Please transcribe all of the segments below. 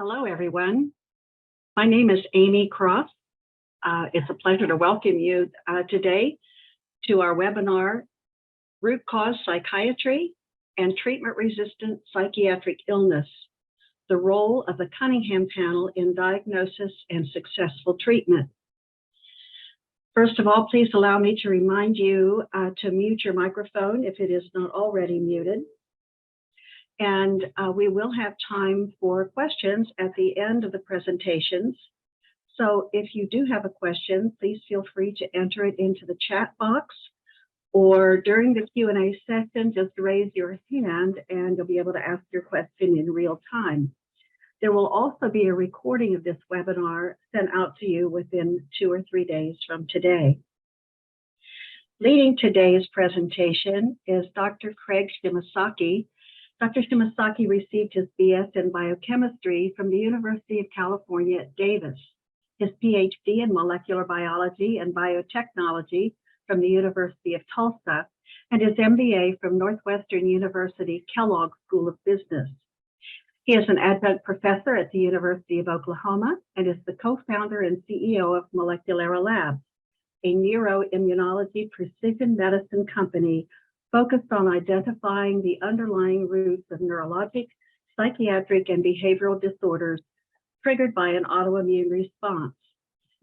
Hello, everyone. My name is Amy Cross. It's a pleasure to welcome you today to our webinar, Root Cause Psychiatry and Treatment-Resistant Psychiatric Illness, the role of the Cunningham Panel in diagnosis and successful treatment. First of all, please allow me to remind you to mute your microphone if it is not already muted. And we will have time for questions at the end of the presentations. So if you do have a question, please feel free to enter it into the chat box, or during the Q&A session, just raise your hand and you'll be able to ask your question in real time. There will also be a recording of this webinar sent out to you within 2 or 3 days from today. Leading today's presentation is Dr. Craig Shimasaki. Dr. Shimasaki received his BS in biochemistry from the University of California at Davis, his PhD in molecular biology and biotechnology from the University of Tulsa, and his MBA from Northwestern University Kellogg School of Business. He is an adjunct professor at the University of Oklahoma and is the co-founder and CEO of Molecular Labs, a neuroimmunology precision medicine company focused on identifying the underlying roots of neurologic, psychiatric, and behavioral disorders triggered by an autoimmune response.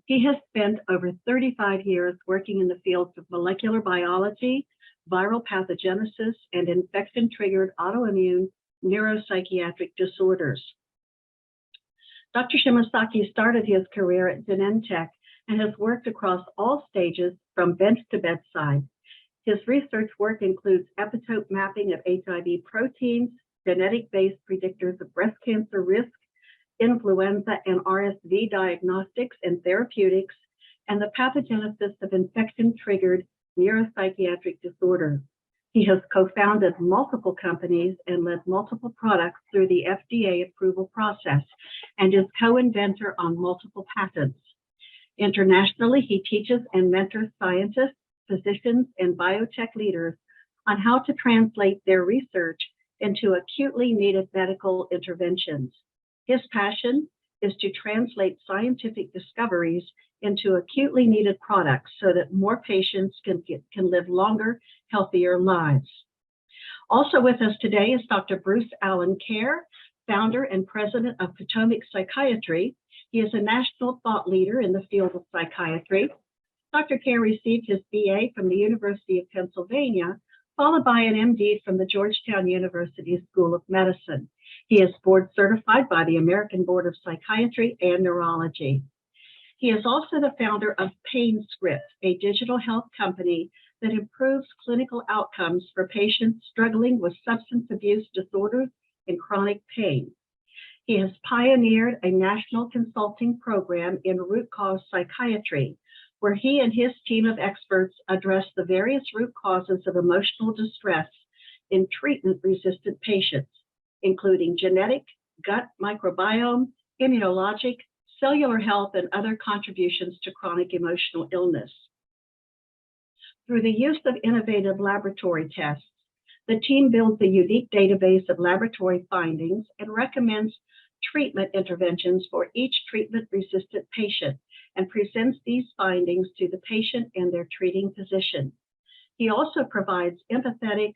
He has spent over 35 years working in the fields of molecular biology, viral pathogenesis, and infection-triggered autoimmune neuropsychiatric disorders. Dr. Shimasaki started his career at Genentech and has worked across all stages from bench to bedside. His research work includes epitope mapping of HIV proteins, genetic-based predictors of breast cancer risk, influenza and RSV diagnostics and therapeutics, and the pathogenesis of infection-triggered neuropsychiatric disorders. He has co-founded multiple companies and led multiple products through the FDA approval process and is co-inventor on multiple patents. Internationally, he teaches and mentors scientists, physicians, and biotech leaders on how to translate their research into acutely needed medical interventions. His passion is to translate scientific discoveries into acutely needed products so that more patients can live longer, healthier lives. Also with us today is Dr. Bruce Allen Kerr, founder and president of Potomac Psychiatry. He is a national thought leader in the field of psychiatry. Dr. Kerr received his BA from the University of Pennsylvania, followed by an MD from the Georgetown University School of Medicine. He is board certified by the American Board of Psychiatry and Neurology. He is also the founder of PainScript, a digital health company that improves clinical outcomes for patients struggling with substance abuse disorders and chronic pain. He has pioneered a national consulting program in root cause psychiatry, where he and his team of experts address the various root causes of emotional distress in treatment-resistant patients, including genetic, gut microbiome, immunologic, cellular health, and other contributions to chronic emotional illness. Through the use of innovative laboratory tests, the team builds a unique database of laboratory findings and recommends treatment interventions for each treatment-resistant patient, and presents these findings to the patient and their treating physician. He also provides empathetic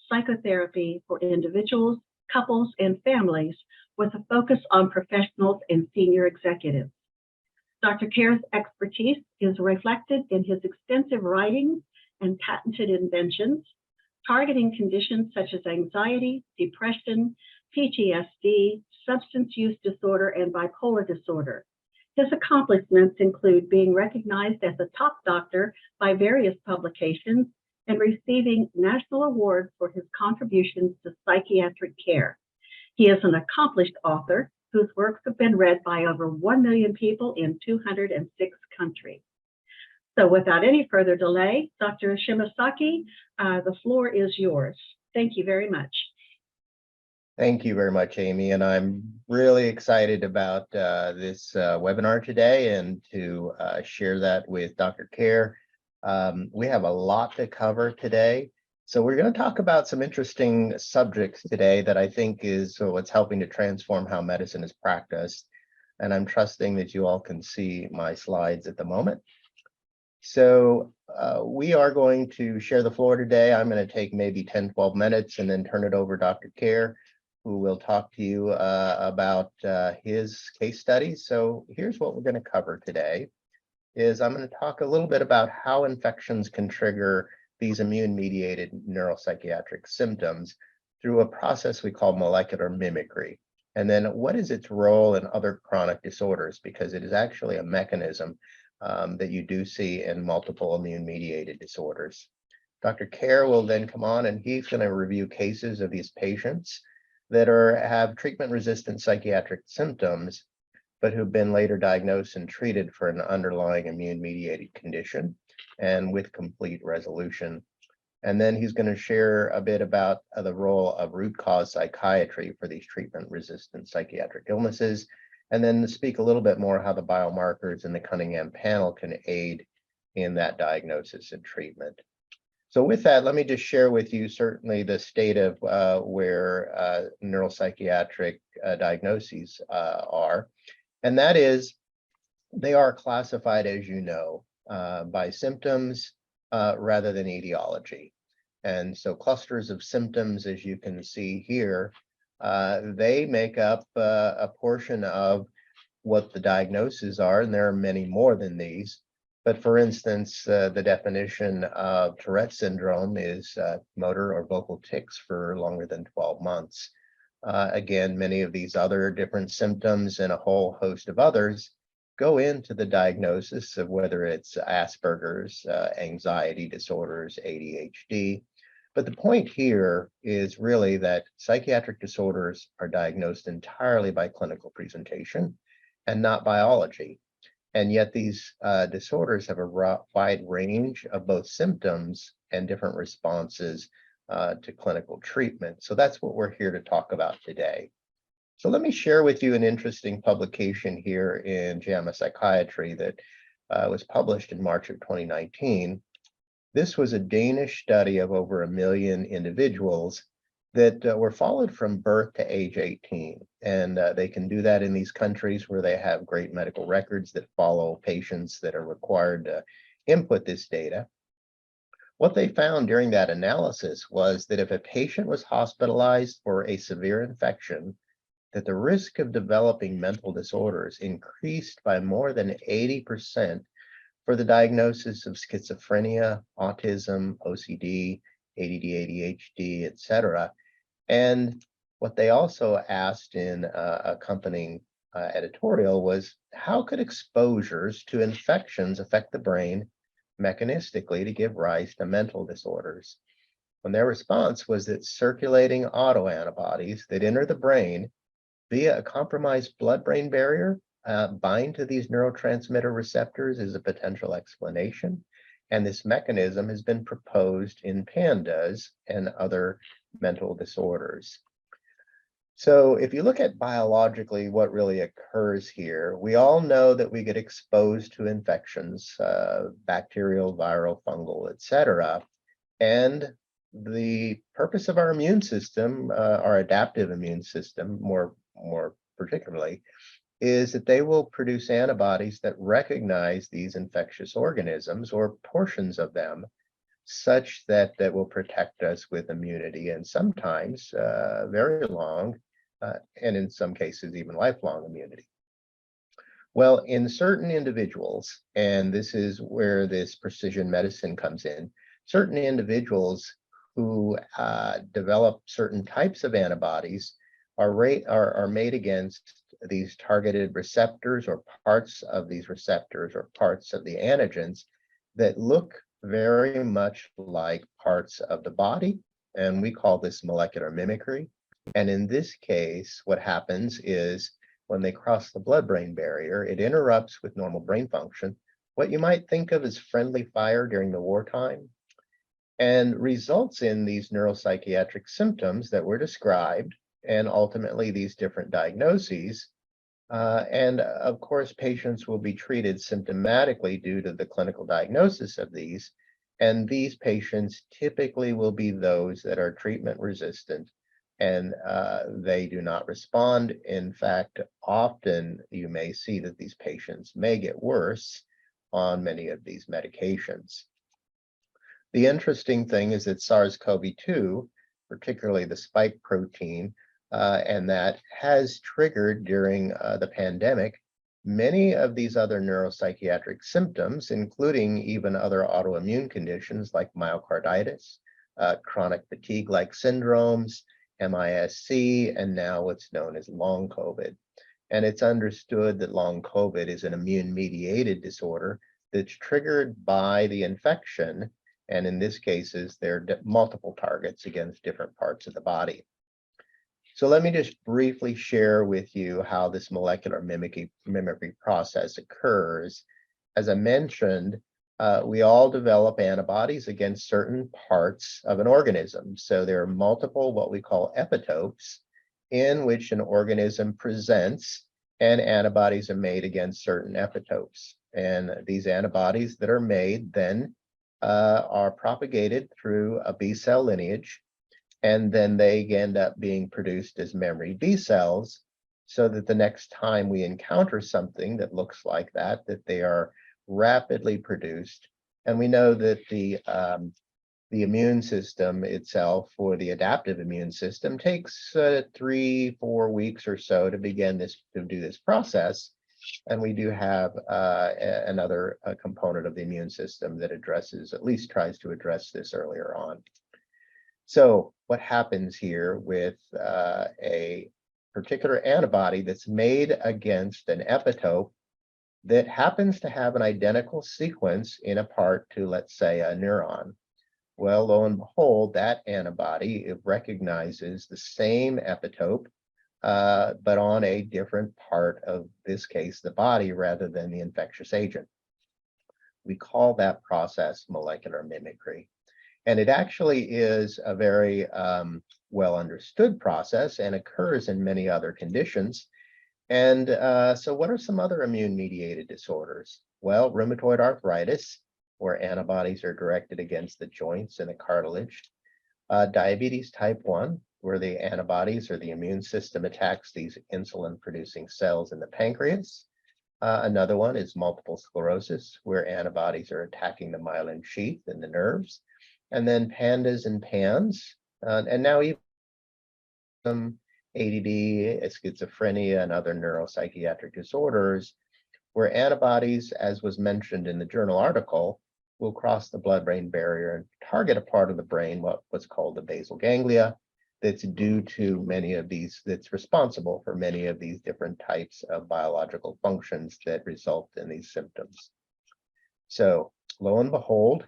psychotherapy for individuals, couples, and families with a focus on professionals and senior executives. Dr. Kerr's expertise is reflected in his extensive writings and patented inventions, targeting conditions such as anxiety, depression, PTSD, substance use disorder, and bipolar disorder. His accomplishments include being recognized as a top doctor by various publications and receiving national awards for his contributions to psychiatric care. He is an accomplished author whose works have been read by over 1 million people in 206 countries. So without any further delay, Dr. Shimasaki, the floor is yours. Thank you very much. Thank you very much, Amy, and I'm really excited about this webinar today and to share that with Dr. Kerr. We have a lot to cover today, So we're going to talk about some interesting subjects today that I think is what's helping to transform how medicine is practiced. And I'm trusting that you all can see my slides at the moment. So we are going to share the floor today. I'm going to take maybe 10, 12 minutes and then turn it over to Dr. Kerr, who will talk to you about his case study. So here's what we're going to cover today. I'm going to talk a little bit about how infections can trigger these immune-mediated neuropsychiatric symptoms through a process we call molecular mimicry. And then what is its role in other chronic disorders? Because it is actually a mechanism that you do see in multiple immune-mediated disorders. Dr. Kerr will then come on and he's going to review cases of these patients that have treatment-resistant psychiatric symptoms, but who've been later diagnosed and treated for an underlying immune-mediated condition and with complete resolution. And then he's going to share a bit about the role of root cause psychiatry for these treatment-resistant psychiatric illnesses, and then speak a little bit more how the biomarkers in the Cunningham Panel can aid in that diagnosis and treatment. So with that, let me just share with you certainly the state of where neuropsychiatric diagnoses are. And that is, they are classified, as you know, by symptoms rather than etiology. And so clusters of symptoms, as you can see here, they make up a portion of what the diagnoses are, and there are many more than these. But for instance, the definition of Tourette syndrome is motor or vocal tics for longer than 12 months. Again, many of these other different symptoms and a whole host of others go into the diagnosis of whether it's Asperger's, anxiety disorders, ADHD. But the point here is really that psychiatric disorders are diagnosed entirely by clinical presentation and not biology. And yet these disorders have a wide range of both symptoms and different responses to clinical treatment. So that's what we're here to talk about today. So let me share with you an interesting publication here in JAMA Psychiatry that was published in March of 2019. This was a Danish study of over 1 million individuals that were followed from birth to age 18. And they can do that in these countries where they have great medical records that follow patients that are required to input this data. What they found during that analysis was that if a patient was hospitalized for a severe infection, that the risk of developing mental disorders increased by more than 80% for the diagnosis of schizophrenia, autism, OCD, ADD, ADHD, etc. And what they also asked in accompanying editorial was, how could exposures to infections affect the brain mechanistically to give rise to mental disorders? And their response was that circulating autoantibodies that enter the brain via a compromised blood-brain barrier bind to these neurotransmitter receptors is a potential explanation. And this mechanism has been proposed in pandas and other mental disorders. So if you look at biologically what really occurs here, we all know that we get exposed to infections, bacterial, viral, fungal, etc. And the purpose of our immune system, our adaptive immune system, more particularly, is that they will produce antibodies that recognize these infectious organisms or portions of them, such that that will protect us with immunity and sometimes very long, and in some cases even lifelong immunity. Well, in certain individuals, and this is where this precision medicine comes in, certain individuals who develop certain types of antibodies are made against these targeted receptors or parts of these receptors or parts of the antigens that look very much like parts of the body. And we call this molecular mimicry. And in this case, what happens is when they cross the blood-brain barrier, it interrupts with normal brain function, what you might think of as friendly fire during the wartime, and results in these neuropsychiatric symptoms that were described, and ultimately these different diagnoses. And of course, patients will be treated symptomatically due to the clinical diagnosis of these. And these patients typically will be those that are treatment resistant and they do not respond. In fact, often you may see that these patients may get worse on many of these medications. The interesting thing is that SARS-CoV-2, particularly the spike protein, and that has triggered during the pandemic many of these other neuropsychiatric symptoms, including even other autoimmune conditions like myocarditis, chronic fatigue-like syndromes, MIS-C, and now what's known as long COVID. And it's understood that long COVID is an immune-mediated disorder that's triggered by the infection. And in this cases, there are multiple targets against different parts of the body. So let me just briefly share with you how this molecular mimicry process occurs. As I mentioned, we all develop antibodies against certain parts of an organism. So there are multiple what we call epitopes in which an organism presents, and antibodies are made against certain epitopes. And these antibodies that are made then are propagated through a B cell lineage, and then they end up being produced as memory B cells, so that the next time we encounter something that looks like that they are rapidly produced. And we know that the immune system itself, or the adaptive immune system, takes 3-4 weeks or so to begin to do this process. And we do have another component of the immune system that addresses, at least tries to address this earlier on. So what happens here with a particular antibody that's made against an epitope that happens to have an identical sequence in a part to, let's say, a neuron? Well, lo and behold, that antibody, it recognizes the same epitope, but on a different part of, this case, the body, rather than the infectious agent. We call that process molecular mimicry. And it actually is a very well understood process and occurs in many other conditions. And so what are some other immune-mediated disorders? Well, rheumatoid arthritis, where antibodies are directed against the joints and the cartilage. Diabetes type 1, where the antibodies or the immune system attacks these insulin-producing cells in the pancreas. Another one is multiple sclerosis, where antibodies are attacking the myelin sheath in the nerves. And then PANDAS and PANS, and now even some ADD, schizophrenia, and other neuropsychiatric disorders, where antibodies, as was mentioned in the journal article, will cross the blood-brain barrier and target a part of the brain, what's called the basal ganglia, that's due to many of these, that's responsible for many of these different types of biological functions that result in these symptoms. So lo and behold,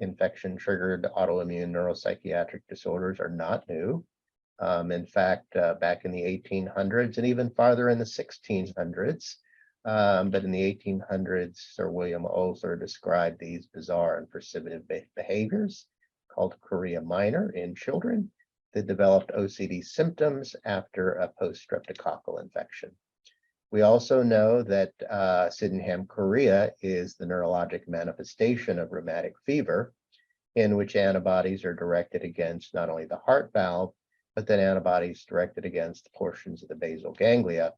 infection-triggered autoimmune neuropsychiatric disorders are not new. In fact, back in the 1800s and even farther in the 1600s, but in the 1800s, Sir William Osler described these bizarre and precipitative behaviors called chorea minor in children that developed OCD symptoms after a post-streptococcal infection. We also know that Sydenham chorea is the neurologic manifestation of rheumatic fever, in which antibodies are directed against not only the heart valve, but then antibodies directed against portions of the basal ganglia.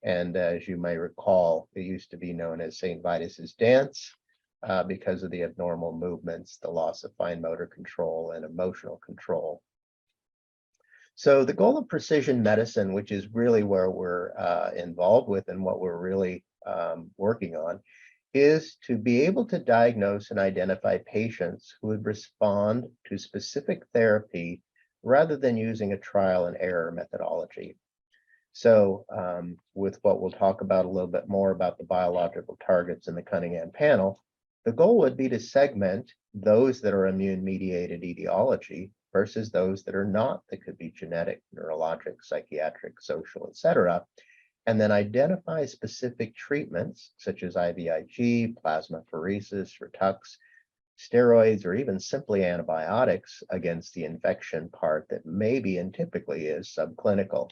And as you may recall, it used to be known as St. Vitus's dance because of the abnormal movements, the loss of fine motor control and emotional control. So the goal of precision medicine, which is really where we're involved with and what we're really working on, is to be able to diagnose and identify patients who would respond to specific therapy rather than using a trial and error methodology. So with what we'll talk about a little bit more about the biological targets in the Cunningham panel, the goal would be to segment those that are immune-mediated etiology versus those that are not, that could be genetic, neurologic, psychiatric, social, etc., and then identify specific treatments such as IVIG, plasmapheresis, Ritux, steroids, or even simply antibiotics against the infection part that maybe and typically is subclinical.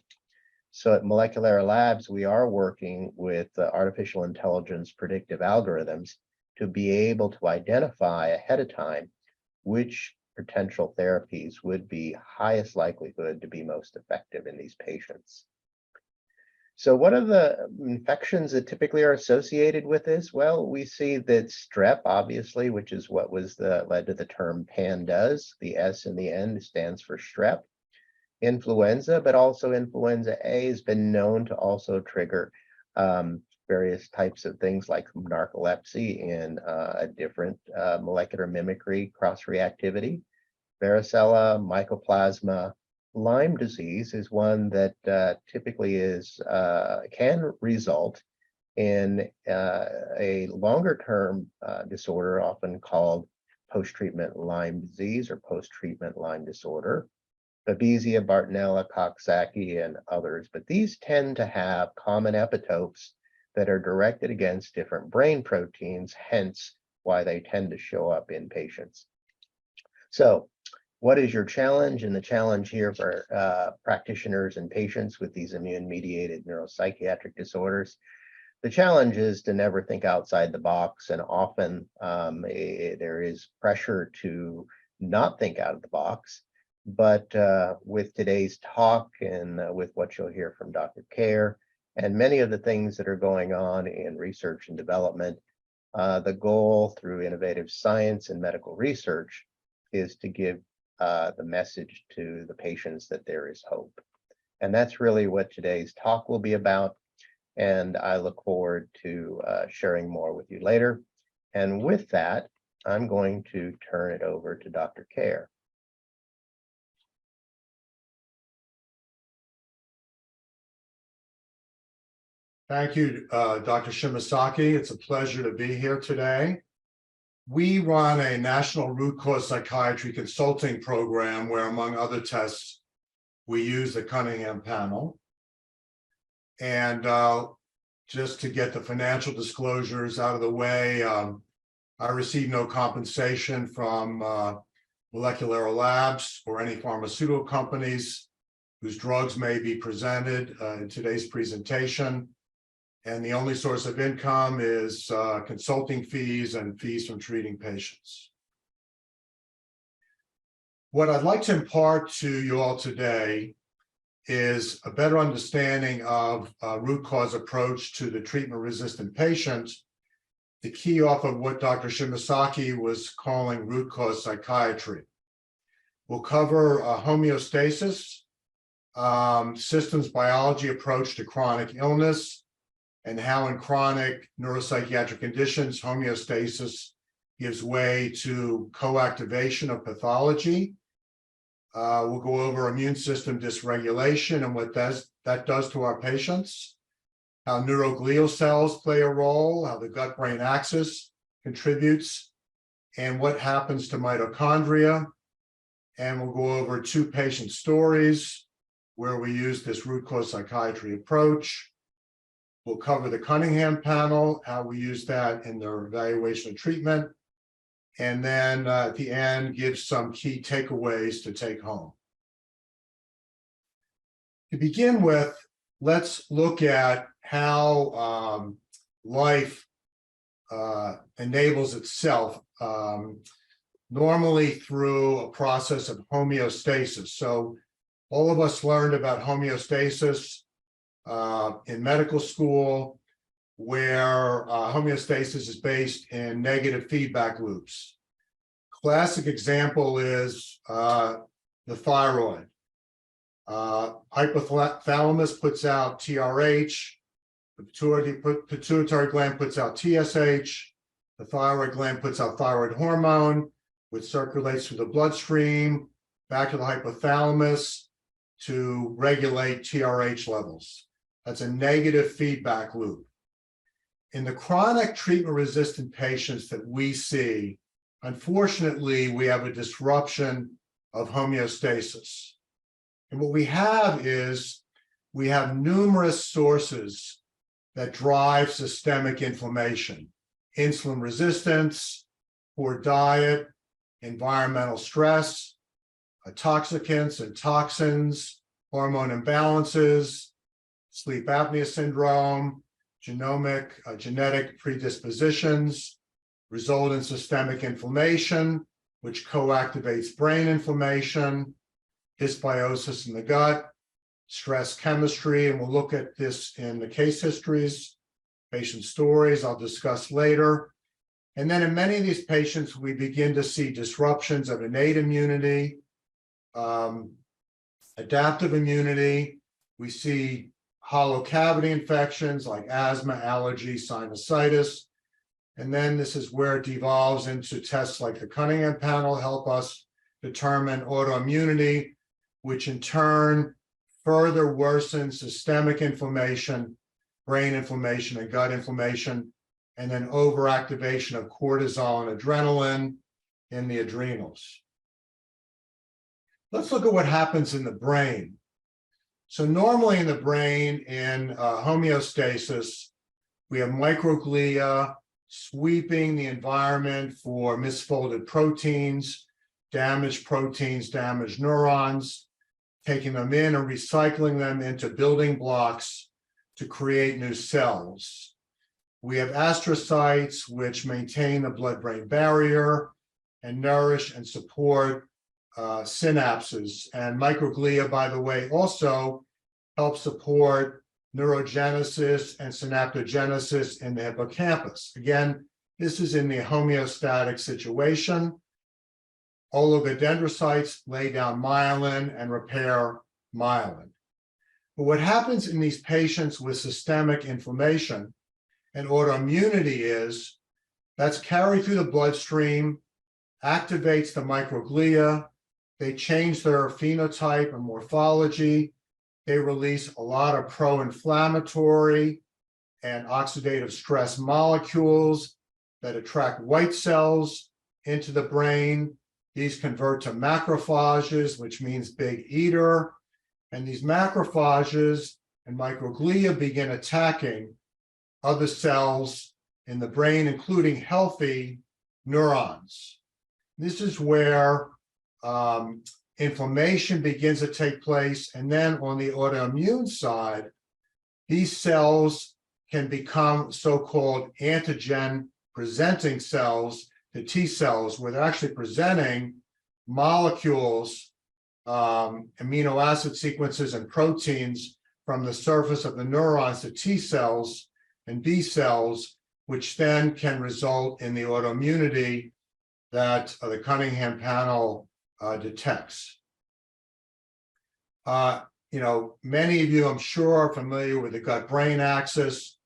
So at Molecular Labs, we are working with artificial intelligence predictive algorithms to be able to identify ahead of time which potential therapies would be highest likelihood to be most effective in these patients. So what are the infections that typically are associated with this? Well, we see that strep, obviously, which is what led to the term PANDAS. The S in the end stands for strep. Influenza, but also influenza A has been known to also trigger various types of things like narcolepsy and a different molecular mimicry cross-reactivity. Varicella, mycoplasma. Lyme disease is one that typically can result in a longer-term disorder, often called post-treatment Lyme disease or post-treatment Lyme disorder. Babesia, Bartonella, Coxsackie, and others, but these tend to have common epitopes that are directed against different brain proteins, hence why they tend to show up in patients. So, what is your challenge? And the challenge here for practitioners and patients with these immune-mediated neuropsychiatric disorders, the challenge is to never think outside the box, and often there is pressure to not think out of the box. But with today's talk and with what you'll hear from Dr. Kerr and many of the things that are going on in research and development, the goal through innovative science and medical research is to give the message to the patients that there is hope. And that's really what today's talk will be about. And I look forward to sharing more with you later. And with that, I'm going to turn it over to Dr. Kerr. Thank you, Dr. Shimasaki. It's a pleasure to be here today. We run a national root cause psychiatry consulting program where, among other tests, we use the Cunningham Panel. And just to get the financial disclosures out of the way, I receive no compensation from molecular labs or any pharmaceutical companies whose drugs may be presented in today's presentation. And the only source of income is consulting fees and fees from treating patients. What I'd like to impart to you all today is a better understanding of root cause approach to the treatment-resistant patients, the key off of what Dr. Shimasaki was calling root cause psychiatry. We'll cover homeostasis, systems biology approach to chronic illness, and how in chronic neuropsychiatric conditions, homeostasis gives way to co-activation of pathology. We'll go over immune system dysregulation and what that does to our patients, how neuroglial cells play a role, how the gut-brain axis contributes, and what happens to mitochondria. And we'll go over 2 patient stories where we use this root cause psychiatry approach. We'll cover the Cunningham Panel, how we use that in their evaluation of treatment, and then at the end, give some key takeaways to take home. To begin with, let's look at how life enables itself, normally through a process of homeostasis. So all of us learned about homeostasis in medical school, where homeostasis is based in negative feedback loops. Classic example is the thyroid. Hypothalamus puts out TRH, the pituitary gland puts out TSH, the thyroid gland puts out thyroid hormone, which circulates through the bloodstream, back to the hypothalamus to regulate TRH levels. That's a negative feedback loop. In the chronic treatment-resistant patients that we see, unfortunately, we have a disruption of homeostasis. And what we have is we have numerous sources that drive systemic inflammation: insulin resistance, poor diet, environmental stress, toxicants and toxins, hormone imbalances, sleep apnea syndrome, genetic predispositions result in systemic inflammation, which co-activates brain inflammation, dysbiosis in the gut, stress chemistry, and we'll look at this in the case histories, patient stories I'll discuss later. And then in many of these patients, we begin to see disruptions of innate immunity, adaptive immunity. We see hollow cavity infections like asthma, allergy, sinusitis. And then this is where it devolves into tests like the Cunningham Panel help us determine autoimmunity, which in turn further worsens systemic inflammation, brain inflammation, and gut inflammation, and then overactivation of cortisol and adrenaline in the adrenals. Let's look at what happens in the brain. So normally in the brain, in homeostasis, we have microglia sweeping the environment for misfolded proteins, damaged neurons, taking them in and recycling them into building blocks to create new cells. We have astrocytes, which maintain the blood-brain barrier and nourish and support synapses. And microglia, by the way, also help support neurogenesis and synaptogenesis in the hippocampus. Again, this is in the homeostatic situation. Oligodendrocytes lay down myelin and repair myelin. But what happens in these patients with systemic inflammation and autoimmunity is that's carried through the bloodstream, activates the microglia, they change their phenotype and morphology, they release a lot of pro-inflammatory and oxidative stress molecules that attract white cells into the brain. These convert to macrophages, which means big eater. And these macrophages and microglia begin attacking other cells in the brain, including healthy neurons. This is where inflammation begins to take place. And then on the autoimmune side, these cells can become so-called antigen presenting cells, the T cells, where they're actually presenting molecules, amino acid sequences and proteins from the surface of the neurons to T cells and B cells, which then can result in the autoimmunity that the Cunningham Panel detects. Many of you, I'm sure, are familiar with the gut-brain axis.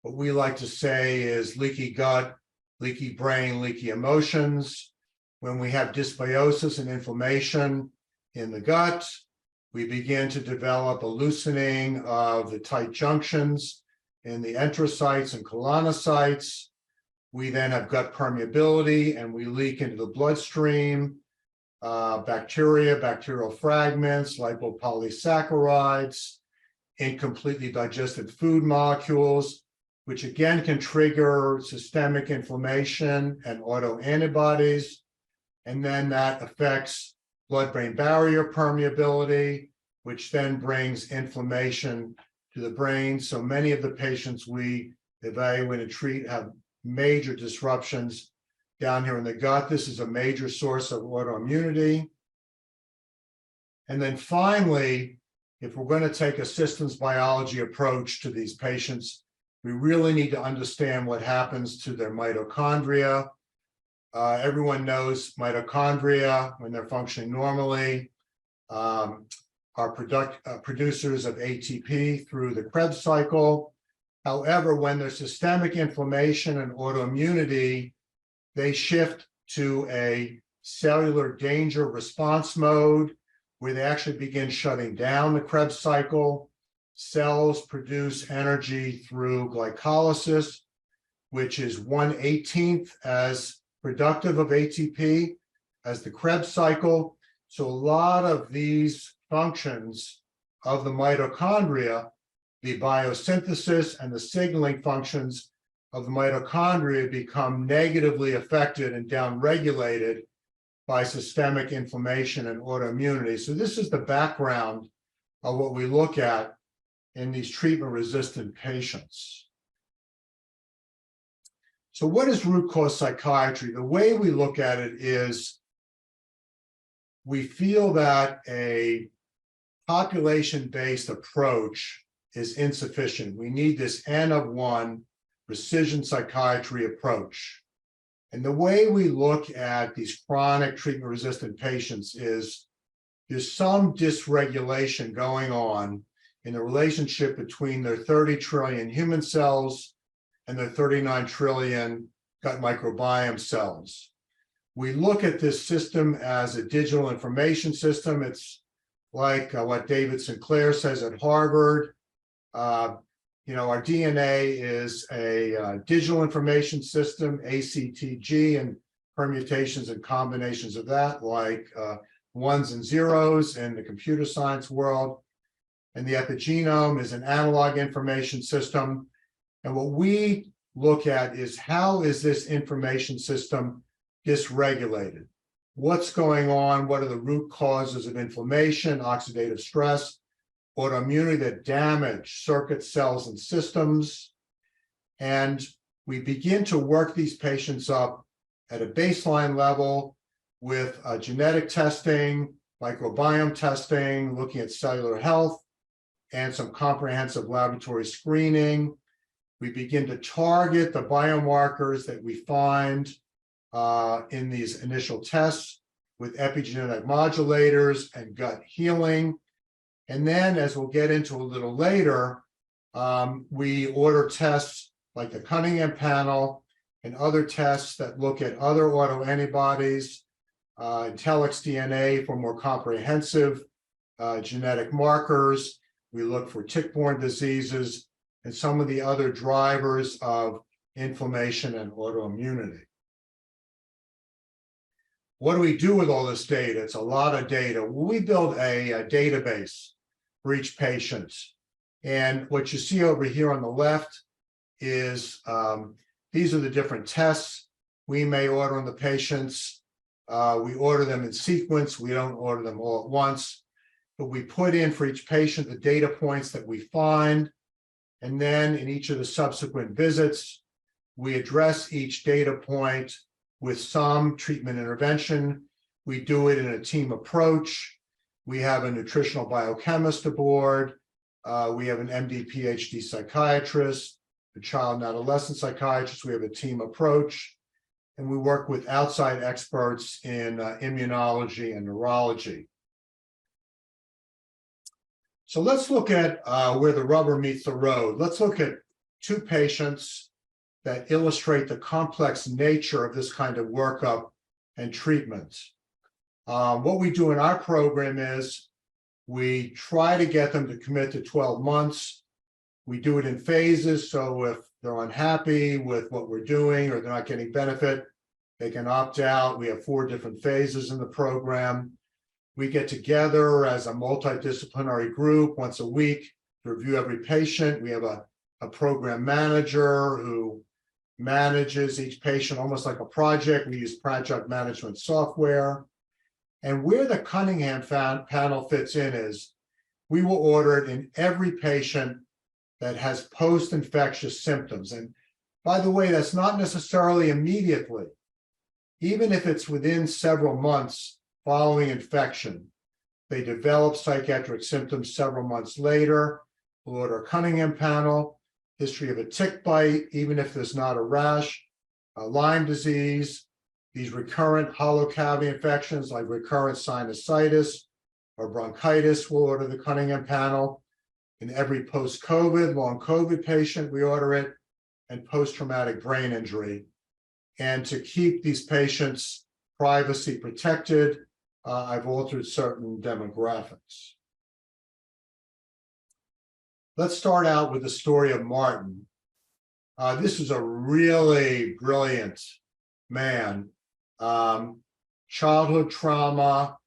What we like to say is leaky gut, leaky brain, leaky emotions. When we have dysbiosis and inflammation in the gut, we begin to develop a loosening of the tight junctions in the enterocytes and colonocytes. We then have gut permeability and we leak into the bloodstream. Bacteria, bacterial fragments, lipopolysaccharides, incompletely digested food molecules, which again can trigger systemic inflammation and autoantibodies. And then that affects blood-brain barrier permeability, which then brings inflammation to the brain. So many of the patients we evaluate and treat have major disruptions down here in the gut. This is a major source of autoimmunity. And then finally, if we're going to take a systems biology approach to these patients, we really need to understand what happens to their mitochondria. Everyone knows mitochondria, when they're functioning normally, are producers of ATP through the Krebs cycle. However, when there's systemic inflammation and autoimmunity, they shift to a cellular danger response mode where they actually begin shutting down the Krebs cycle. Cells produce energy through glycolysis, which is 1/18 as productive of ATP as the Krebs cycle. So a lot of these functions of the mitochondria, the biosynthesis and the signaling functions of the mitochondria, become negatively affected and downregulated by systemic inflammation and autoimmunity. So this is the background of what we look at in these treatment-resistant patients. So what is root cause psychiatry? The way we look at it is we feel that a population-based approach is insufficient. We need this N of one precision psychiatry approach. And the way we look at these chronic treatment-resistant patients is there's some dysregulation going on in the relationship between their 30 trillion human cells and their 39 trillion gut microbiome cells. We look at this system as a digital information system. It's like what David Sinclair says at Harvard. Our DNA is a digital information system, ACTG, and permutations and combinations of that, like ones and zeros in the computer science world. And the epigenome is an analog information system. And what we look at is, how is this information system dysregulated? What's going on? What are the root causes of inflammation, oxidative stress, autoimmunity that damage circuit cells and systems? And we begin to work these patients up at a baseline level with genetic testing, microbiome testing, looking at cellular health, and some comprehensive laboratory screening. We begin to target the biomarkers that we find in these initial tests with epigenetic modulators and gut healing. And then, as we'll get into a little later, we order tests like the Cunningham Panel and other tests that look at other autoantibodies, Intellex DNA for more comprehensive genetic markers. We look for tick-borne diseases and some of the other drivers of inflammation and autoimmunity. What do we do with all this data? It's a lot of data. We build a database for each patient. And what you see over here on the left is these are the different tests we may order on the patients. We order them in sequence. We don't order them all at once, but we put in for each patient the data points that we find. And then in each of the subsequent visits, we address each data point with some treatment intervention. We do it in a team approach. We have a nutritional biochemist aboard. We have an MD, PhD psychiatrist, a child and adolescent psychiatrist. We have a team approach. And we work with outside experts in immunology and neurology. So let's look at where the rubber meets the road. Let's look at two patients that illustrate the complex nature of this kind of workup and treatment. What we do in our program is we try to get them to commit to 12 months. We do it in phases, so if they're unhappy with what we're doing or they're not getting benefit, they can opt out. We have 4 different phases in the program. We get together as a multidisciplinary group once a week to review every patient. We have a program manager who manages each patient almost like a project. We use project management software. And where the Cunningham Panel fits in is we will order it in every patient that has post-infectious symptoms. And by the way, that's not necessarily immediately. Even if it's within several months following infection, they develop psychiatric symptoms several months later, we'll order a Cunningham Panel, history of a tick bite, even if there's not a rash, Lyme disease, these recurrent hollow cavity infections like recurrent sinusitis or bronchitis, we'll order the Cunningham Panel. In every post-COVID, long COVID patient, we order it, and post-traumatic brain injury. And to keep these patients' privacy protected, I've altered certain demographics. Let's start out with the story of Martin. This is a really brilliant man. Childhood trauma,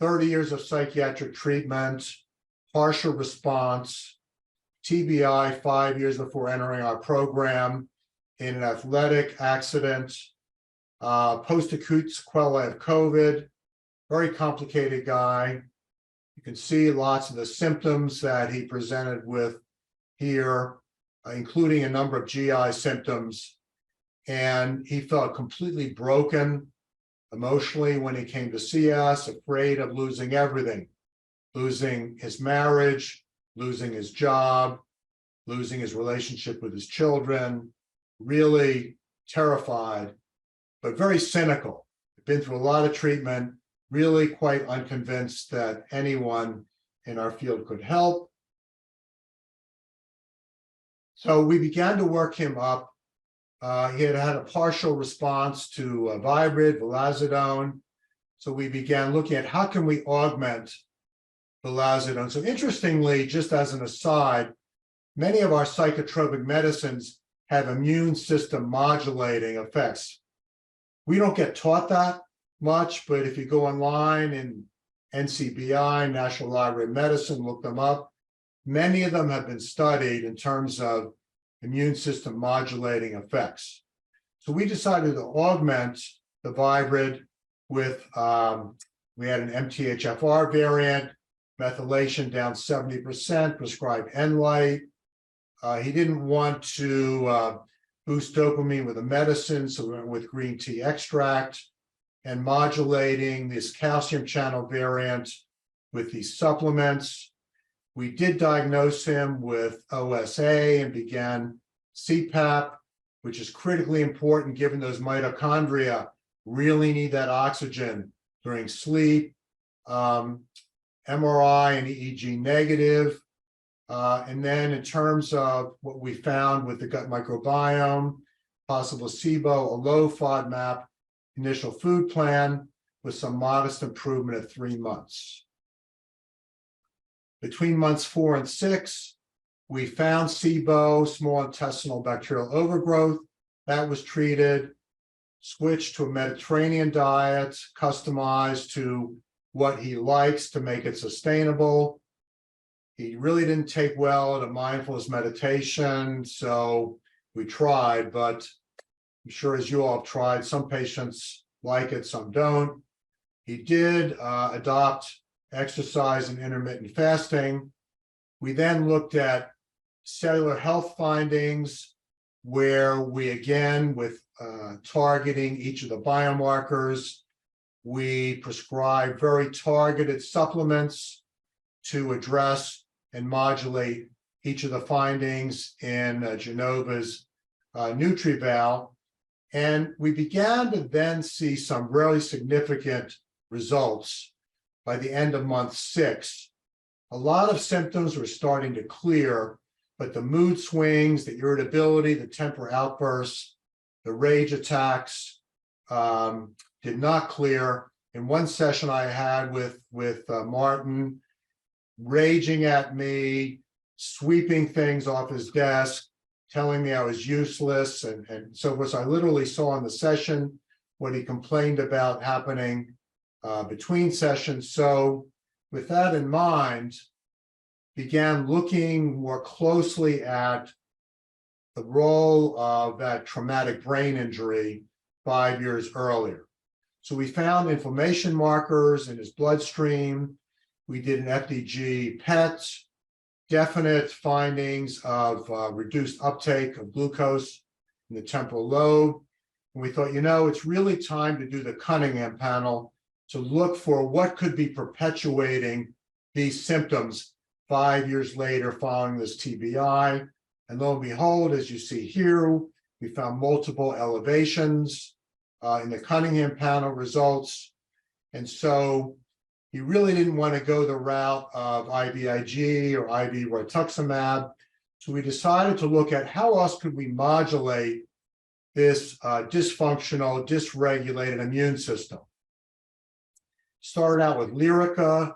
30 years of psychiatric treatment, partial response, TBI 5 years before entering our program, in an athletic accident, post-acute sequelae of COVID, very complicated guy. You can see lots of the symptoms that he presented with here, including a number of GI symptoms. And he felt completely broken emotionally when he came to see us, afraid of losing everything, losing his marriage, losing his job, losing his relationship with his children, really terrified, but very cynical. Been through a lot of treatment, really quite unconvinced that anyone in our field could help. So we began to work him up. He had had a partial response to Vibrad, vilazodone. So we began looking at how can we augment vilazodone. So interestingly, just as an aside, many of our psychotropic medicines have immune system modulating effects. We don't get taught that much, but if you go online in NCBI, National Library of Medicine, look them up, many of them have been studied in terms of immune system modulating effects. So we decided to augment the Vibrad with, we had an MTHFR variant, methylation down 70%, prescribed N-Light. He didn't want to boost dopamine with a medicine, so we went with green tea extract and modulating this calcium channel variant with these supplements. We did diagnose him with OSA and began CPAP, which is critically important given those mitochondria really need that oxygen during sleep. MRI and EEG negative. And then in terms of what we found with the gut microbiome, possible SIBO, a low FODMAP, initial food plan with some modest improvement at 3 months. Between months 4 and 6, we found SIBO, small intestinal bacterial overgrowth. That was treated, switched to a Mediterranean diet, customized to what he likes to make it sustainable. He really didn't take well to mindfulness meditation, so we tried, but I'm sure as you all have tried, some patients like it, some don't. He did adopt exercise and intermittent fasting. We then looked at cellular health findings where we, again, with targeting each of the biomarkers, we prescribe very targeted supplements to address and modulate each of the findings in Genova's NutriVal. And we began to then see some really significant results by the end of month 6. A lot of symptoms were starting to clear, but the mood swings, the irritability, the temper outbursts, the rage attacks did not clear. In one session I had with Martin, raging at me, sweeping things off his desk, telling me I was useless. And so was I literally saw in the session what he complained about happening between sessions. So with that in mind, began looking more closely at the role of that traumatic brain injury 5 years earlier. So we found inflammation markers in his bloodstream. We did an FDG PET, definite findings of reduced uptake of glucose in the temporal lobe. And we thought, it's really time to do the Cunningham Panel to look for what could be perpetuating these symptoms 5 years later following this TBI. And lo and behold, as you see here, we found multiple elevations in the Cunningham Panel results. And so he really didn't want to go the route of IVIG or IV rituximab. So we decided to look at how else could we modulate this dysfunctional, dysregulated immune system. Started out with Lyrica,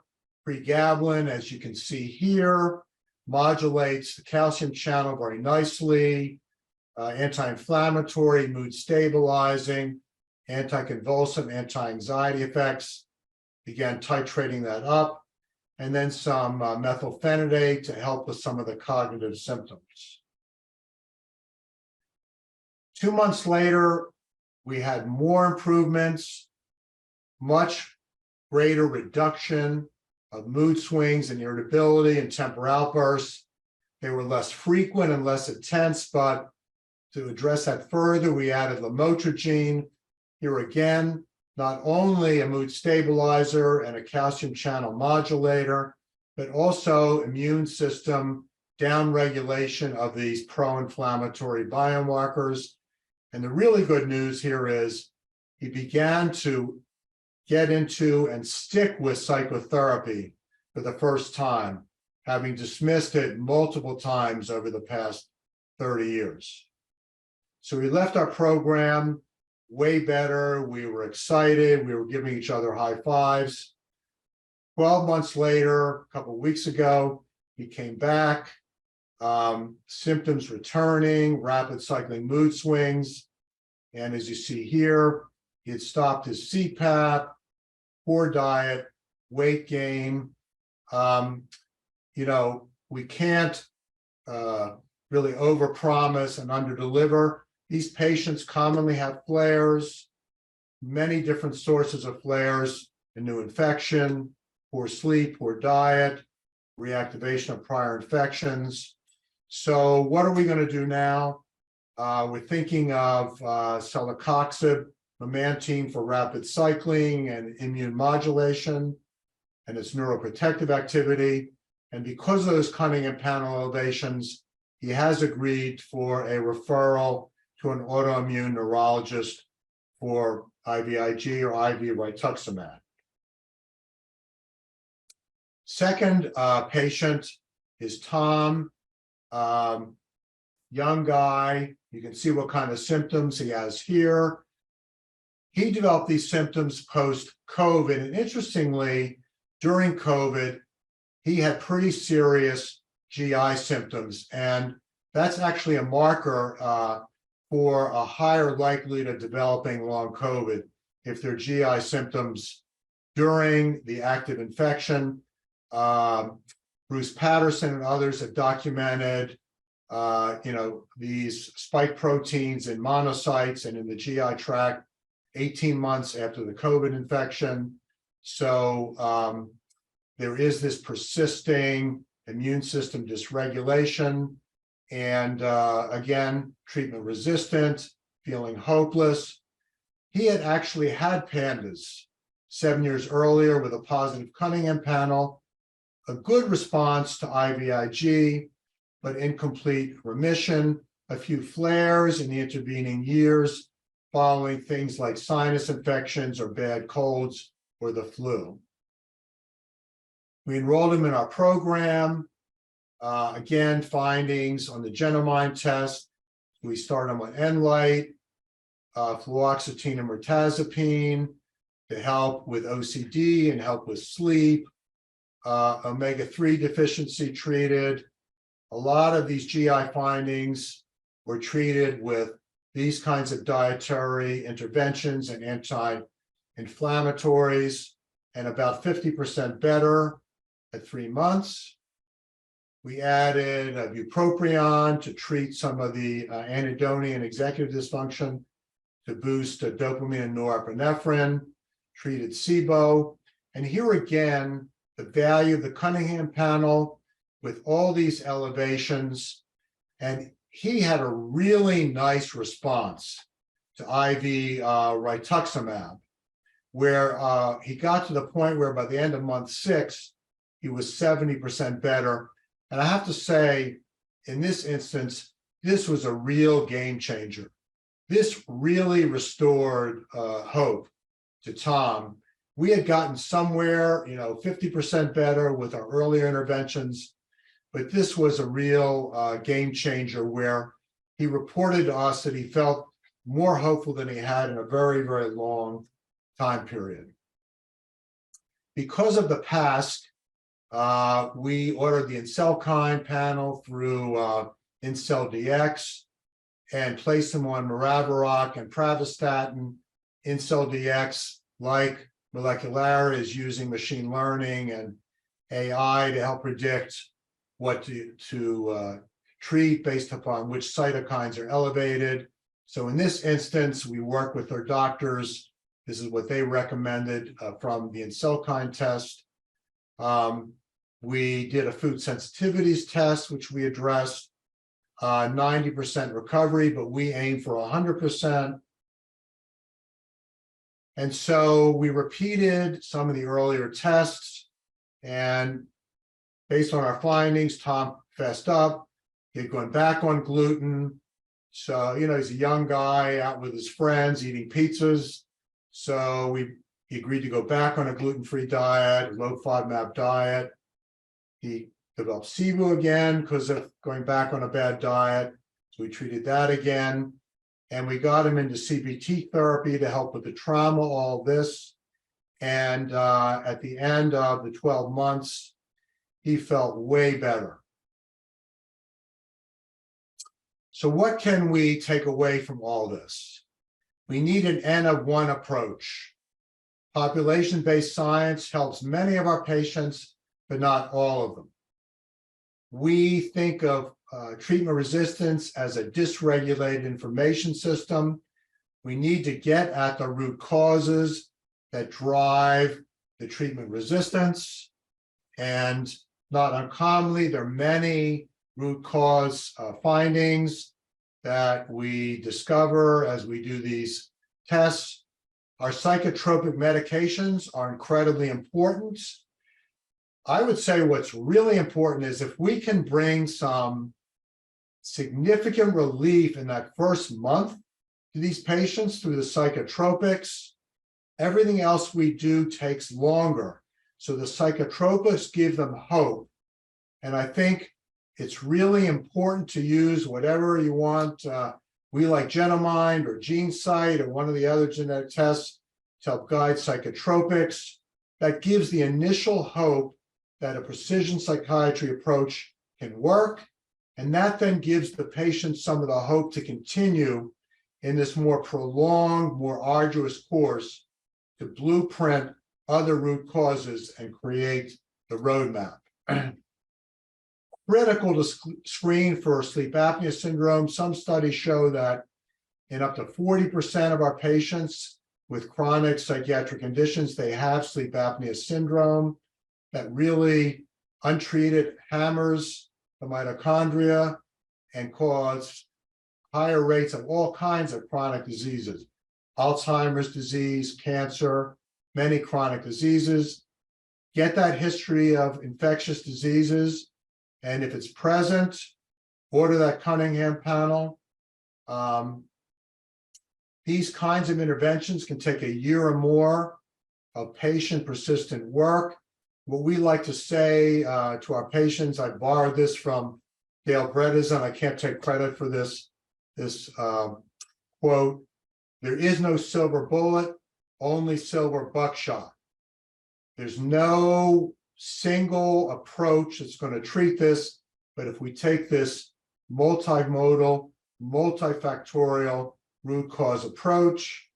pregabalin, as you can see here, modulates the calcium channel very nicely, anti-inflammatory, mood stabilizing, anticonvulsant, anti-anxiety effects. Began titrating that up, and then some methylphenidate to help with some of the cognitive symptoms. 2 months later, we had more improvements, much greater reduction of mood swings and irritability and temper outbursts. They were less frequent and less intense, but to address that further, we added lamotrigine. Here again, not only a mood stabilizer and a calcium channel modulator, but also immune system downregulation of these pro-inflammatory biomarkers. And the really good news here is he began to get into and stick with psychotherapy for the first time, having dismissed it multiple times over the past 30 years. So we left our program way better. We were excited. We were giving each other high fives. 12 months later, a couple of weeks ago, he came back, symptoms returning, rapid cycling mood swings. And as you see here, he had stopped his CPAP, poor diet, weight gain. We can't really overpromise and underdeliver. These patients commonly have flares, many different sources of flares, a new infection, poor sleep, poor diet, reactivation of prior infections. So what are we going to do now? We're thinking of celecoxib, memantine for rapid cycling and immune modulation and its neuroprotective activity. And because of those Cunningham Panel elevations, he has agreed for a referral to an autoimmune neurologist for IVIG or IV rituximab. Second patient is Tom, young guy. You can see what kind of symptoms he has here. He developed these symptoms post-COVID, and interestingly, during COVID, he had pretty serious GI symptoms, and that's actually a marker for a higher likelihood of developing long COVID if their GI symptoms during the active infection. Bruce Patterson and others have documented, these spike proteins in monocytes and in the GI tract 18 months after the COVID infection. So there is this persisting immune system dysregulation. And again, treatment resistant, feeling hopeless. He had actually had PANDAS 7 years earlier with a positive Cunningham panel, a good response to IVIG, but incomplete remission, a few flares in the intervening years following things like sinus infections or bad colds or the flu. We enrolled him in our program. Again, findings on the Genomine test. We started him on Enlite, fluoxetine and mirtazapine to help with OCD and help with sleep. Omega-3 deficiency treated. A lot of these GI findings were treated with these kinds of dietary interventions and anti-inflammatories, and about 50% better at 3 months. We added bupropion to treat some of the anhedonia and executive dysfunction, to boost dopamine and norepinephrine, treated SIBO. And here again, the value of the Cunningham panel with all these elevations. And he had a really nice response to IV rituximab, where he got to the point where by the end of month 6, he was 70% better. And I have to say, in this instance, this was a real game changer. This really restored hope to Tom. We had gotten somewhere, 50% better with our earlier interventions, but this was a real game changer where he reported to us that he felt more hopeful than he had in a very, very long time period. Because of the past, we ordered the Cunningham panel through IncelDX and placed him on Maraviroc and Pravastatin. IncelDX, like Molecular, is using machine learning and AI to help predict what to treat based upon which cytokines are elevated. So in this instance, we work with our doctors. This is what they recommended from the Cunningham test. We did a food sensitivities test, which we addressed 90% recovery, but we aim for 100%. And so we repeated some of the earlier tests, and based on our findings, Tom fessed up. He had gone back on gluten. So, he's a young guy out with his friends eating pizzas. So he agreed to go back on a gluten-free diet, a low FODMAP diet. He developed SIBO again because of going back on a bad diet. So we treated that again. And we got him into CBT therapy to help with the trauma, all this. And at the end of the 12 months, he felt way better. So what can we take away from all this? We need an N of 1 approach. Population-based science helps many of our patients, but not all of them. We think of treatment resistance as a dysregulated information system. We need to get at the root causes that drive the treatment resistance. And not uncommonly, there are many root cause findings that we discover as we do these tests. Our psychotropic medications are incredibly important. I would say what's really important is if we can bring some significant relief in that first month to these patients through the psychotropics, everything else we do takes longer. So the psychotropics give them hope. And I think it's really important to use whatever you want. We like Genemind or GeneSight or one of the other genetic tests to help guide psychotropics. That gives the initial hope that a precision psychiatry approach can work. And that then gives the patient some of the hope to continue in this more prolonged, more arduous course to blueprint other root causes and create the roadmap. Critical to screen for sleep apnea syndrome. Some studies show that in up to 40% of our patients with chronic psychiatric conditions, they have sleep apnea syndrome that really untreated hammers the mitochondria and cause higher rates of all kinds of chronic diseases, Alzheimer's disease, cancer, many chronic diseases. Get that history of infectious diseases. And if it's present, order that Cunningham panel. These kinds of interventions can take a year or more of patient persistent work. What we like to say to our patients, I borrowed this from Dale Bredesen. I can't take credit for this quote. There is no silver bullet, only silver buckshot. There's no single approach that's going to treat this, but if we take this multimodal, multifactorial root cause approach,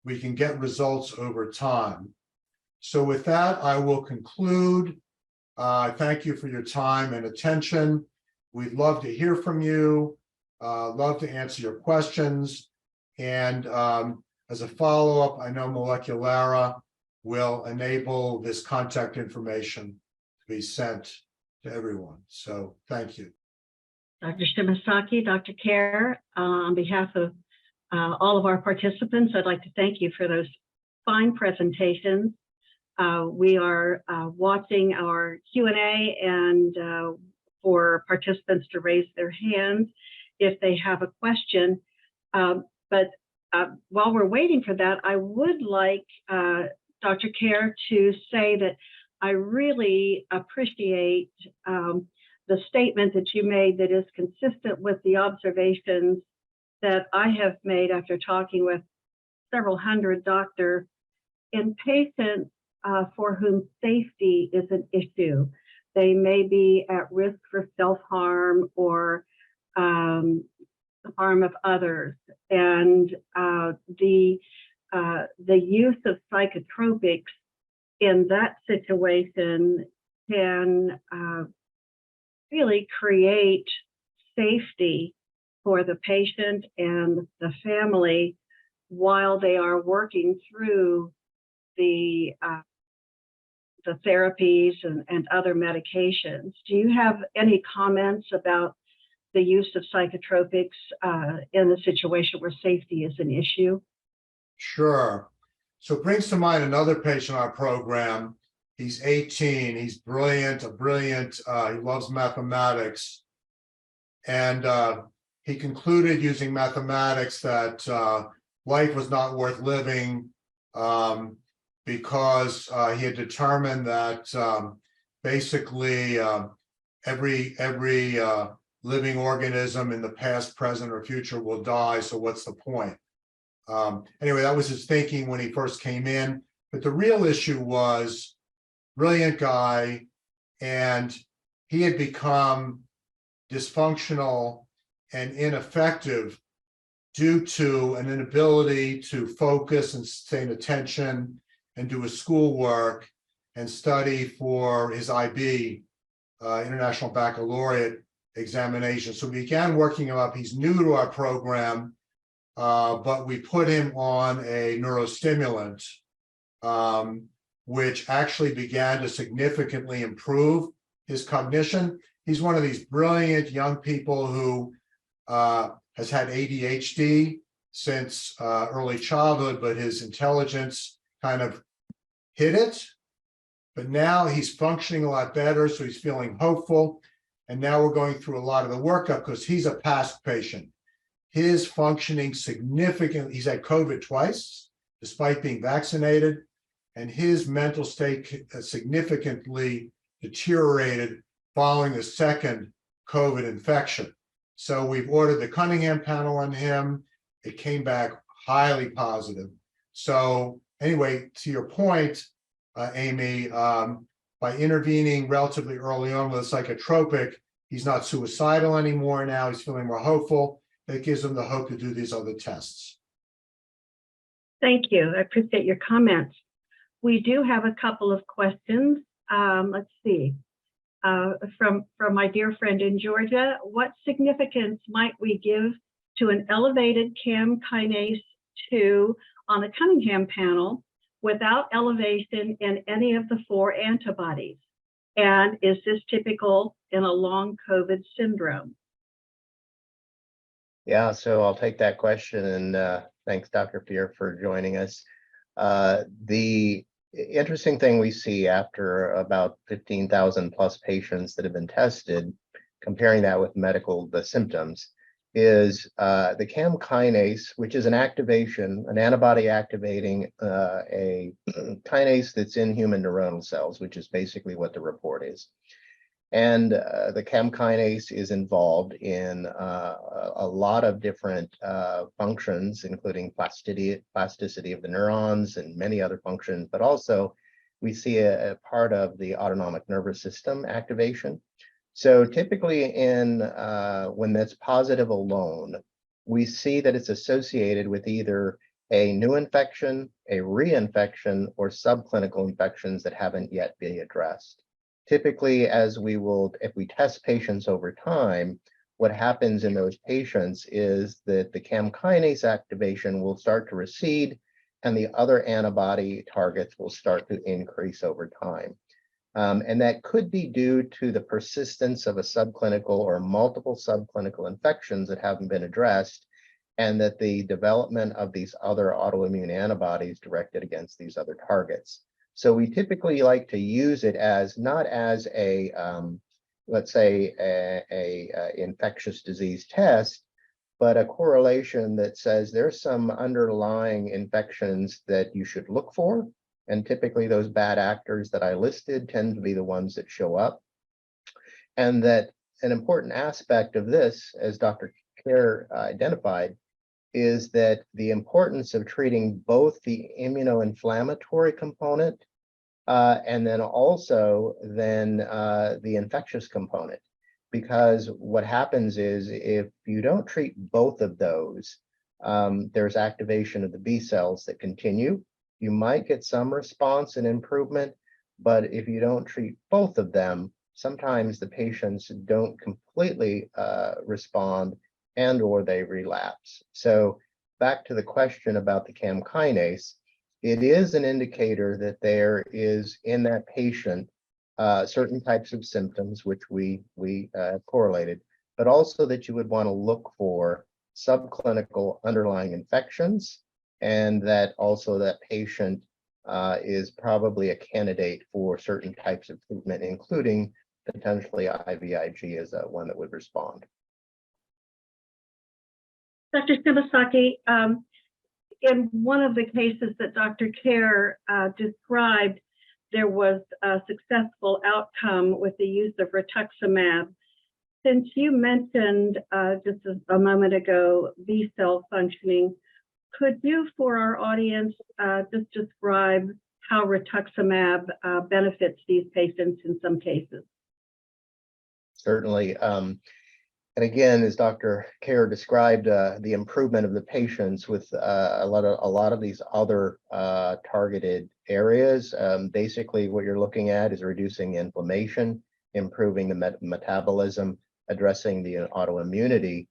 we can get results over time. So with that, I will conclude. Thank you for your time and attention. We'd love to hear from you, love to answer your questions. And as a follow-up, I know Moleculara will enable this contact information to be sent to everyone. So thank you. Dr. Shimasaki, Dr. Kerr, on behalf of all of our participants, I'd like to thank you for those fine presentations. We are watching our Q&A and for participants to raise their hands if they have a question. But while we're waiting for that, I would like Dr. Kerr to say that I really appreciate the statement that you made that is consistent with the observations that I have made after talking with several hundred doctors in patients for whom safety is an issue. They may be at risk for self-harm or the harm of others. And the use of psychotropics in that situation can really create safety for the patient and the family while they are working through the therapies and other medications. Do you have any comments about the use of psychotropics in a situation where safety is an issue? Sure. So it brings to mind another patient on our program. He's 18. He's brilliant, he loves mathematics. And he concluded using mathematics that life was not worth living because he had determined that basically every living organism in the past, present, or future will die. So what's the point? Anyway, that was his thinking when he first came in. But the real issue was, brilliant guy, and he had become dysfunctional and ineffective due to an inability to focus and sustain attention and do his schoolwork and study for his IB, International Baccalaureate examination. So we began working him up. He's new to our program, but we put him on a neurostimulant, which actually began to significantly improve his cognition. He's one of these brilliant young people who has had ADHD since early childhood, but his intelligence kind of hit it. But now he's functioning a lot better, so he's feeling hopeful. And now we're going through a lot of the workup because he's a past patient. His functioning significantly, he's had COVID twice, despite being vaccinated, and his mental state significantly deteriorated following the second COVID infection. So we've ordered the Cunningham Panel on him. It came back highly positive. So anyway, to your point, Amy, by intervening relatively early on with a psychotropic, he's not suicidal anymore now. He's feeling more hopeful. That gives him the hope to do these other tests. Thank you. I appreciate your comments. We do have a couple of questions. Let's see. From my dear friend in Georgia, what significance might we give to an elevated CAM kinase 2 on the Cunningham panel without elevation in any of the 4 antibodies? And is this typical in a long COVID syndrome? Yeah, so I'll take that question, and thanks, Dr. Fear, for joining us. The interesting thing we see after about 15,000 plus patients that have been tested, comparing that with the symptoms, is the CAM kinase, which is an antibody activating a kinase that's in human neuronal cells, which is basically what the report is. And the CAM kinase is involved in a lot of different functions, including plasticity of the neurons and many other functions, but also we see a part of the autonomic nervous system activation. So typically when that's positive alone, we see that it's associated with either a new infection, a reinfection, or subclinical infections that haven't yet been addressed. Typically, if we test patients over time, what happens in those patients is that the CAM kinase activation will start to recede and the other antibody targets will start to increase over time. And that could be due to the persistence of a subclinical or multiple subclinical infections that haven't been addressed, and that the development of these other autoimmune antibodies directed against these other targets. So we typically like to use it as not as a, let's say, a infectious disease test, but a correlation that says there's some underlying infections that you should look for. And typically those bad actors that I listed tend to be the ones that show up. And that an important aspect of this, as Dr. Kerr identified, is that the importance of treating both the immunoinflammatory component and then also the infectious component. Because what happens is if you don't treat both of those, there's activation of the B cells that continue. You might get some response and improvement, but if you don't treat both of them, sometimes the patients don't completely respond and or they relapse. So back to the question about the CAM kinase, it is an indicator that there is in that patient certain types of symptoms which we correlated, but also that you would want to look for subclinical underlying infections and that also that patient is probably a candidate for certain types of treatment, including potentially IVIG as one that would respond. Dr. Shibasaki, in one of the cases that Dr. Kerr described, there was a successful outcome with the use of rituximab. Since you mentioned just a moment ago B cell functioning, could you, for our audience, just describe how rituximab benefits these patients in some cases? Certainly. And again, as Dr. Kerr described, the improvement of the patients with a lot of these other targeted areas. Basically, what you're looking at is reducing inflammation, improving the metabolism, addressing the autoimmunity.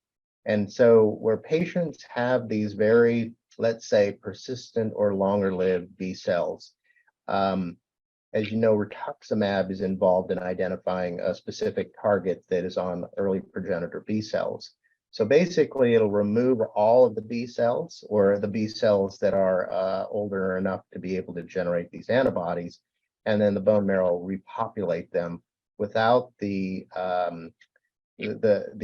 And so where patients have these very, let's say, persistent or longer-lived B cells, as you know, rituximab is involved in identifying a specific target that is on early progenitor B cells. So basically, it'll remove all of the B cells, or the B cells that are older enough to be able to generate these antibodies, and then the bone marrow will repopulate them without the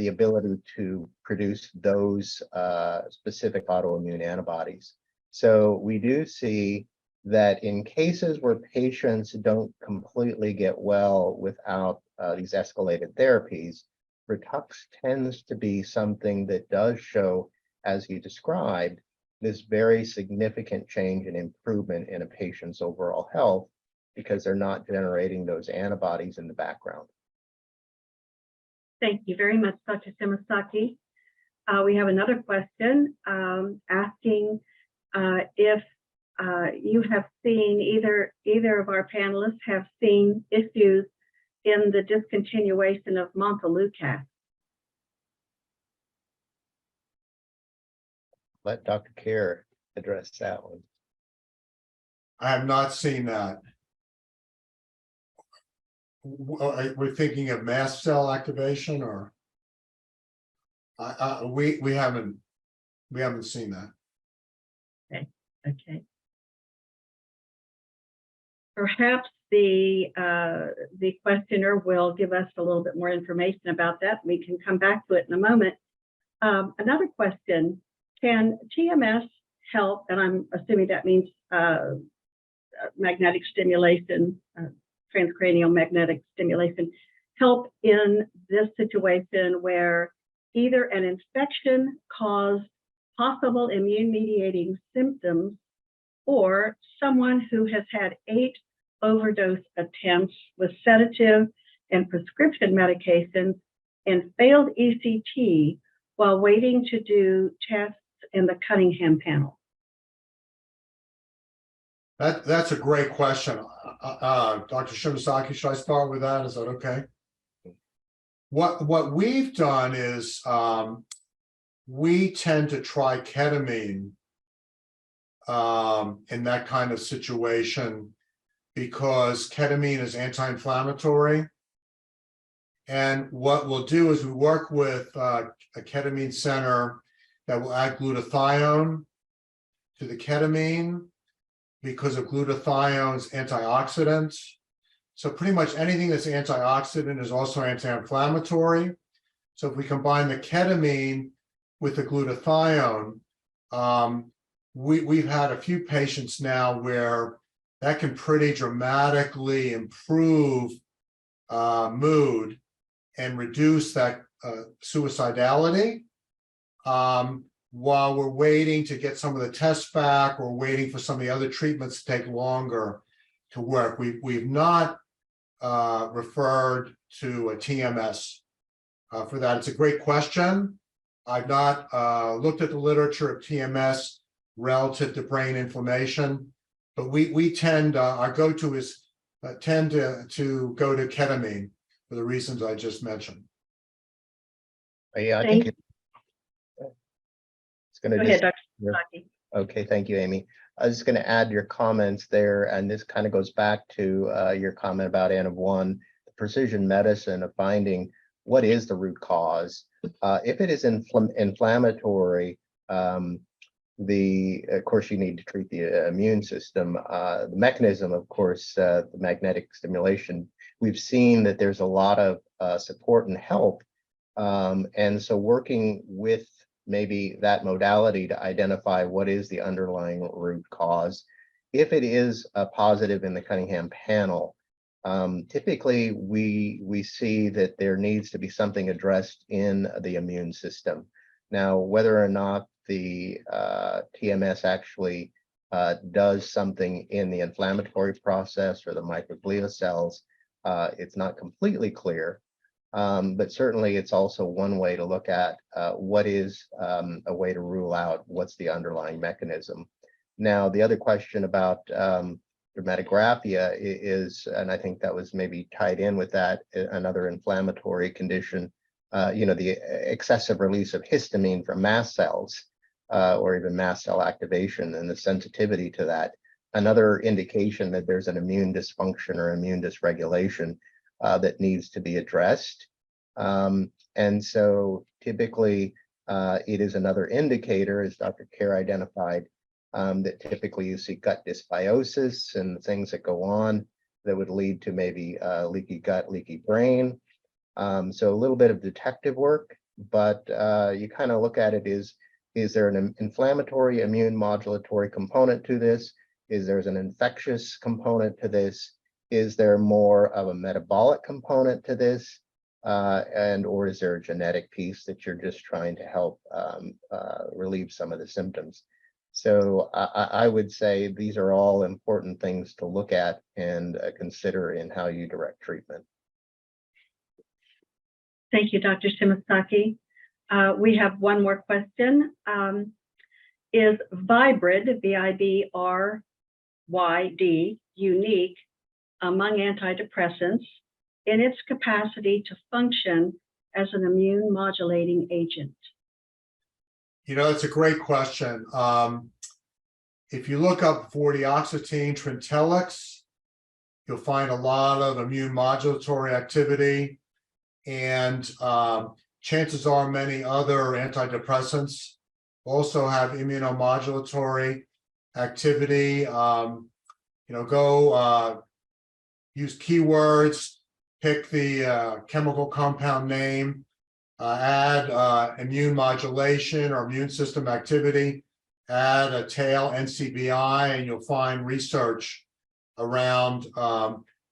ability to produce those specific autoimmune antibodies. So we do see that in cases where patients don't completely get well without these escalated therapies, Ritux tends to be something that does show, as you described, this very significant change and improvement in a patient's overall health because they're not generating those antibodies in the background. Thank you very much, Dr. Shibasaki. We have another question asking if you have seen, either of our panelists have seen issues in the discontinuation of montelukast. Let Dr. Kerr address that one. I have not seen that. We're thinking of mast cell activation, or we haven't seen that. Okay. Perhaps the questioner will give us a little bit more information about that. We can come back to it in a moment. Another question: can TMS help? And I'm assuming that means magnetic stimulation, transcranial magnetic stimulation, help in this situation where either an infection caused possible immune-mediating symptoms, or someone who has had 8 overdose attempts with sedative and prescription medications and failed ECT while waiting to do tests in the Cunningham Panel? That's a great question. Dr. Shibasaki, should I start with that? Is that okay? What we've done is we tend to try ketamine in that kind of situation because ketamine is anti-inflammatory. And what we'll do is we work with a ketamine center that will add glutathione to the ketamine because of glutathione's antioxidants. So pretty much anything that's antioxidant is also anti-inflammatory. So if we combine the ketamine with the glutathione, we've had a few patients now where that can pretty dramatically improve mood and reduce that suicidality. While we're waiting to get some of the tests back or waiting for some of the other treatments to take longer to work. We've not referred to a TMS for that. It's a great question. I've not looked at the literature of TMS relative to brain inflammation, but we tend, our go-to is tend to go to ketamine for the reasons I just mentioned. Yeah, I think it's going to Go ahead, Dr. Shibasaki. Okay, thank you, Amy. I was just going to add your comments there, and this kind of goes back to your comment about N of 1, the precision medicine of finding what is the root cause. If it is inflammatory, Of course, you need to treat the immune system. The mechanism, of course, the magnetic stimulation, we've seen that there's a lot of support and help. And so working with maybe that modality to identify what is the underlying root cause. If it is a positive in the Cunningham panel, typically we see that there needs to be something addressed in the immune system. Now, whether or not the TMS actually does something in the inflammatory process or the microglia cells, it's not completely clear. But certainly it's also one way to look at what is a way to rule out what's the underlying mechanism. Now, the other question about dermatographia is, and I think that was maybe tied in with that, another inflammatory condition, the excessive release of histamine from mast cells or even mast cell activation and the sensitivity to that. Another indication that there's an immune dysfunction or immune dysregulation that needs to be addressed. And so typically it is another indicator, as Dr. Kerr identified, that typically you see gut dysbiosis and things that go on that would lead to maybe leaky gut, leaky brain. So a little bit of detective work, but you kind of look at it is there an inflammatory immune modulatory component to this? Is there an infectious component to this? Is there more of a metabolic component to this? Or is there a genetic piece that you're just trying to help relieve some of the symptoms? So I would say these are all important things to look at and consider in how you direct treatment. Thank you, Dr. Shimasaki. We have one more question. Is Vibryd, V-I-B-R-Y-D, unique among antidepressants in its capacity to function as an immune modulating agent? It's a great question. If you look up 40-oxetine Trintellix, you'll find a lot of immune modulatory activity, and chances are many other antidepressants also have immunomodulatory activity. Go use keywords, pick the chemical compound name, add immune modulation or immune system activity, add a tail NCBI, and you'll find research around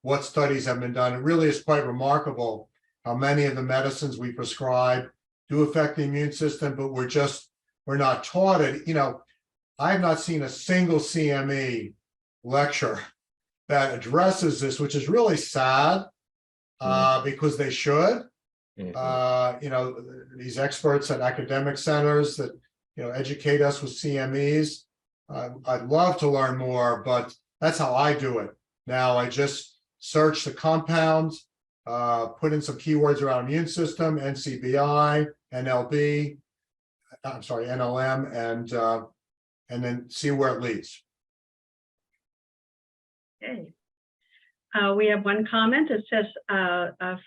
what studies have been done. It really is quite remarkable how many of the medicines we prescribe do affect the immune system, but we're not taught it. I have not seen a single CME lecture that addresses this, which is really sad because they should. These experts at academic centers that educate us with CMEs. I'd love to learn more, but that's how I do it. Now I just search the compounds, put in some keywords around immune system, NCBI, NLM, and then see where it leads. Okay. We have one comment. It says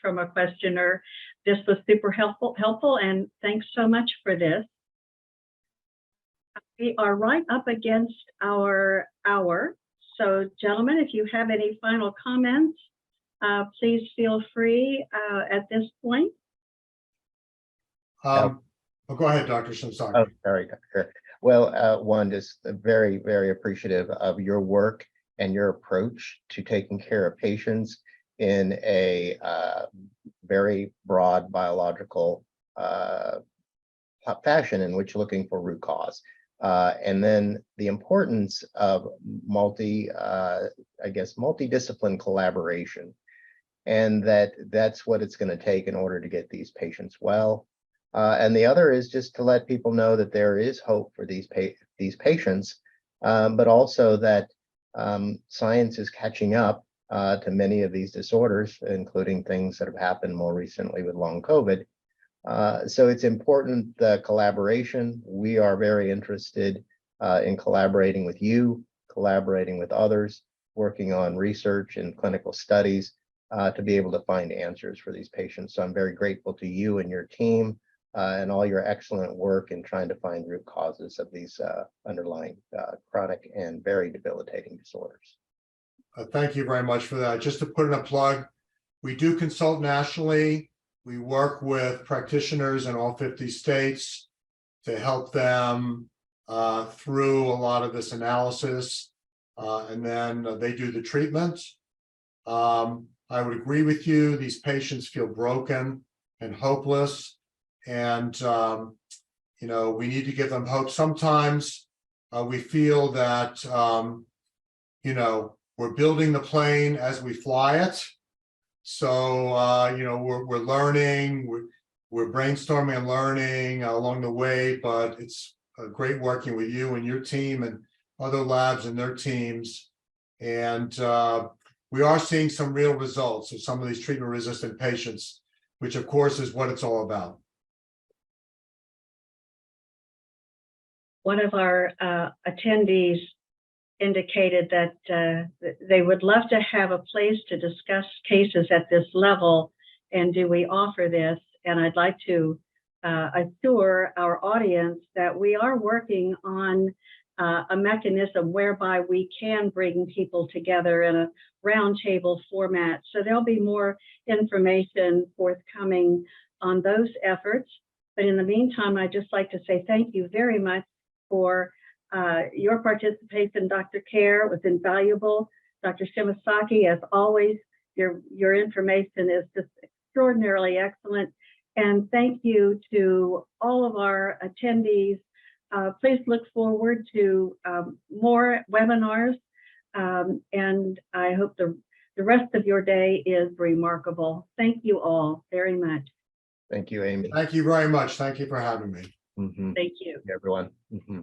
from a questioner, this was super helpful, and thanks so much for this. We are right up against our hour. So gentlemen, if you have any final comments, please feel free at this point. Go ahead, Dr. Shimasaki. Oh, sorry, Dr. Well, one, just very, very appreciative of your work and your approach to taking care of patients in a very broad biological fashion in which you're looking for root cause. And then the importance of multidiscipline collaboration. And that's what it's going to take in order to get these patients well. And the other is just to let people know that there is hope for these patients, but also that science is catching up to many of these disorders, including things that have happened more recently with long COVID. So it's important, the collaboration. We are very interested in collaborating with you, collaborating with others, working on research and clinical studies to be able to find answers for these patients. So I'm very grateful to you and your team and all your excellent work in trying to find root causes of these underlying chronic and very debilitating disorders. Thank you very much for that. Just to put in a plug, we do consult nationally. We work with practitioners in all 50 states to help them through a lot of this analysis, and then they do the treatment. I would agree with you. These patients feel broken and hopeless, and we need to give them hope. Sometimes we feel that we're building the plane as we fly it. So we're learning, we're brainstorming and learning along the way, but it's great working with you and your team and other labs and their teams. And we are seeing some real results of some of these treatment-resistant patients, which of course is what it's all about. One of our attendees indicated that they would love to have a place to discuss cases at this level, and do we offer this? And I'd like to assure our audience that we are working on a mechanism whereby we can bring people together in a roundtable format. So there'll be more information forthcoming on those efforts. But in the meantime, I'd just like to say thank you very much for your participation, Dr. Kerr. It was invaluable. Dr. Shimasaki, as always, your information is just extraordinarily excellent. And thank you to all of our attendees. Please look forward to more webinars, and I hope the rest of your day is remarkable. Thank you all very much. Thank you, Amy. Thank you very much. Thank you for having me. Mm-hmm. Thank you. Everyone. Mm-hmm.